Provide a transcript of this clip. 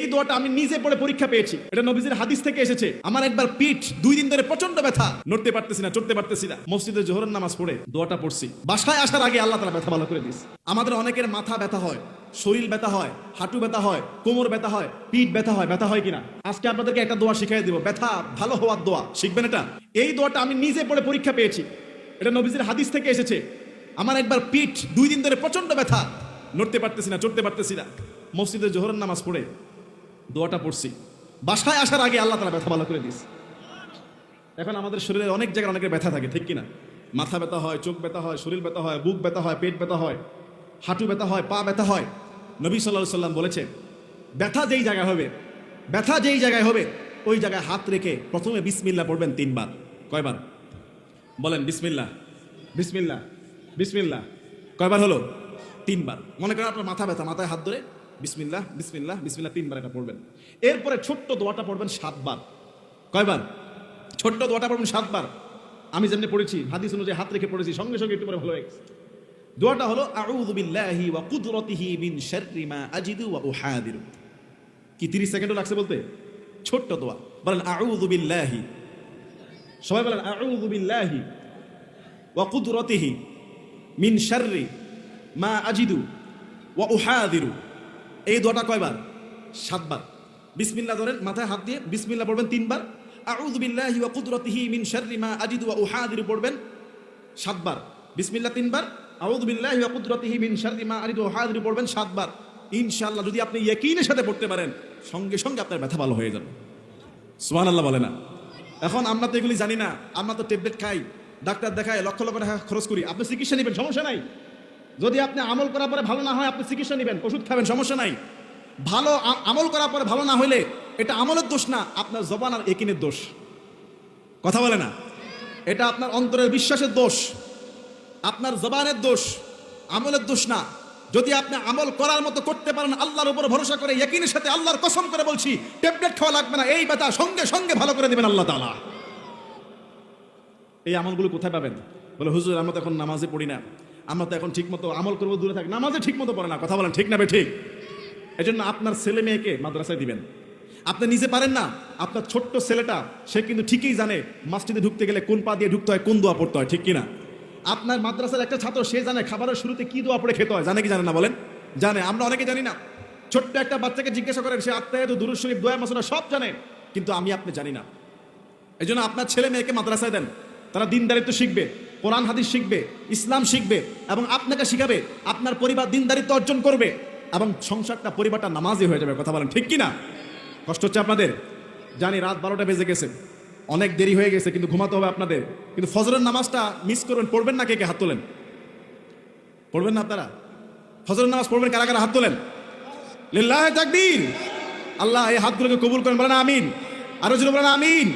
এই দোয়াটা আমি নিজে পড়ে পরীক্ষা পেয়েছি। এটা নবীজির হাদিস থেকে এসেছে। আমার একবার পিঠ 2 দিন ধরে প্রচন্ড ব্যথা, নড়তে পারতেছি না, চড়তে পারতেছি না। মসজিদে জোহরের নামাজ পড়ে দোয়াটা পড়ছি। বাসায় আসার আগে আল্লাহ তাআলা ব্যথা ভালো করে দিয়েছে। আমাদের অনেকের মাথা ব্যথা হয়, শরীর ব্যথা হয়, হাঁটু ব্যথা হয়, কোমর ব্যথা হয়, পিঠ ব্যথা হয়। ব্যথা হয় কিনা? আজকে আপনাদেরকে একটা দোয়া শিখিয়ে দিব, ব্যথা ভালো হওয়ার দোয়া। শিখবেন এটা? এই দোয়াটা আমি নিজে পড়ে পরীক্ষা পেয়েছি। এটা নবীজির হাদিস থেকে এসেছে। আমার একবার পিঠ 2 দিন ধরে প্রচন্ড ব্যথা, নড়তে পারতেছি না, চড়তে পারতেছি না। মসজিদে জোহরের নামাজ পড়ে দোয়াটা পড়ছি। বাসায় আসার আগে আল্লাহ তাআলা ব্যথা ভালো করে দিয়েছে। এখন আমাদের শরীরে অনেক জায়গায় অনেকের ব্যথা থাকে, ঠিক কিনা? মাথা ব্যথা হয়, চোখ ব্যথা হয়, শরীর ব্যথা হয়, বুক ব্যথা হয়, পেট ব্যথা হয়, হাঁটু ব্যথা হয়, পা ব্যথা হয়। নবী সাল্লাল্লাহু আলাইহি সাল্লাম বলেছেন, ব্যথা যেই জায়গায় হবে, ব্যথা যেই জায়গায় হবে ওই জায়গায় হাত রেখে প্রথমে বিসমিল্লাহ পড়বেন 3 বার। কয়বার বলেন? বিসমিল্লাহ, বিসমিল্লাহ, বিসমিল্লাহ। কয়বার হলো? 3 বার। মনে করেন আপনার মাথা ব্যথা, মাথায় হাত ধরে বিসমিল্লাহ, বিসমিল্লাহ, বিসমিল্লাহ 3 বার এটা পড়বেন। এরপরে ছোট্ট দোয়াটা পড়বেন 7 বার। কয়বার? ছোট্ট দোয়াটা পড়বেন 7 বার। আমি যেমনি পড়েছি হাদিস অনুযায়ী হাত রেখে পড়েছি, সঙ্গে সঙ্গে একটু পরে ভালো হয়ে গেছে। দোয়াটা হলো আউযু বিল্লাহি ওয়া কুদরতিহি মিন শাররি মা আজিদু ওয়া উহাদিরু। কি 30 সেকেন্ডও লাগছে বলতে? ছোট্ট দোয়া। বলেন আউযু বিল্লাহি, সবাই বলেন আউযু বিল্লাহি ওয়া কুদরতিহি মিন শাররি মা আজিদু ওয়া উহাদিরু। এই দোয়াটা কয়বার? 7 বার। বিসমিল্লাহ ধরেন, মাথায় হাত দিয়ে বিসমিল্লাহ পড়বেন 3 বার। আউযু বিল্লাহি ওয়া কুদরতিহি মিন শাররি মা আজিদু ওয়া উহাদিরু পড়বেন 7 বার। বিসমিল্লাহ 3 বার, আউযু বিল্লাহি ওয়া কুদরতিহি মিন শাররি মা আজিদু ওয়া উহাদিরু পড়বেন 7 বার। ইনশাআল্লাহ যদি আপনি ইয়াকিনের সাথে পড়তে পারেন, সঙ্গে সঙ্গে আপনার ব্যথা ভালো হয়ে যাবে। সুবহানাল্লাহ বলে না? এখন আমরা তো এগুলি জানি না, আমরা তো ট্যাবলেট খাই, ডাক্তার দেখাই, লক্ষ লক্ষ টাকা খরচ করি। আপনি চিকিৎসা নেবেন, সমস্যা নাই। যদি আপনি আমল করার পরে ভালো না হয়, আপনি চিকিৎসা নেবেন, ওষুধ খাবেন, সমস্যা নাই। ভালো আমল করার পরে ভালো না হইলে এটা আমলের দোষ না, আপনার জবান আর ইয়াকিনের দোষ। কথা বলে না? এটা আপনার অন্তরের বিশ্বাসের দোষ, আপনার জবানের দোষ, আমলের দোষ না। যদি আপনি আমল করার মতো করতে পারেন, আল্লাহর উপর ভরসা করে ইয়াকিনের সাথে, আল্লাহর কসম করে বলছি, ট্যাবলেট খাওয়া লাগবে না, এই ব্যথা সঙ্গে সঙ্গে ভালো করে দিবেন আল্লাহ তাআলা। এই আমলগুলো কোথায় পাবেন? বলে হুজুর আমরা তো এখন নামাজে পড়ি না, আমরা তো এখন ঠিক মতো আমল করবো, দূরে থাকি, নামাজে ঠিক মতো পড়ে না। কথা বলেন ঠিক না বে ঠিক? এই জন্য আপনার ছেলে মেয়েকে মাদ্রাসায় দিবেন। আপনি নিজে পারেন না, আপনার ছোট্ট ছেলেটা সে কিন্তু ঠিকই জানে মসজিদে ঢুকতে গেলে কোন পা দিয়ে ঢুকতে হয়, কোন দোয়া পড়তে হয়, ঠিক কিনা? আপনার মাদ্রাসার একটা ছাত্র সে জানে খাবারের শুরুতে কি দোয়া পড়ে খেতে হয়, জানে কি জানে না বলেন? জানে। আমরা অনেকে জানি না। ছোট্ট একটা বাচ্চাকে জিজ্ঞাসা করেন, সে আত্মায়াতু, দুরূদ শরীফ, দোয়া মাসুরা সব জানে, কিন্তু আমি আপনি জানি না। এই জন্য আপনার ছেলে মেয়েকে মাদ্রাসায় দেন, তারা দিনদারিত্ব শিখবে, কোরআন হাদিস শিখবে, ইসলাম শিখবে, এবং আপনাকে শিখাবে, আপনার পরিবার দিনদারিত্ব অর্জন করবে, এবং সংসারটা, পরিবারটা নামাজি হয়ে যাবে। কথা বলেন ঠিক কিনা? কষ্ট হচ্ছে আপনাদের? জানি রাত 12টা বেজে গেছে, অনেক দেরি হয়ে গেছে, কিন্তু ঘুমাতে হবে আপনাদের। কিন্তু ফজরের নামাজটা মিস করবেন, পড়বেন না? কে কে হাত তোলেন? পড়বেন না আপনারা? ফজরের নামাজ পড়বেন কারা কারা? হাত তোলেন। লিল্লাহি তাকবীর। আল্লাহ এই হাতগুলোকে কবুল করেন, বলেন আমিন। আরো জোরে বলেন আমিন।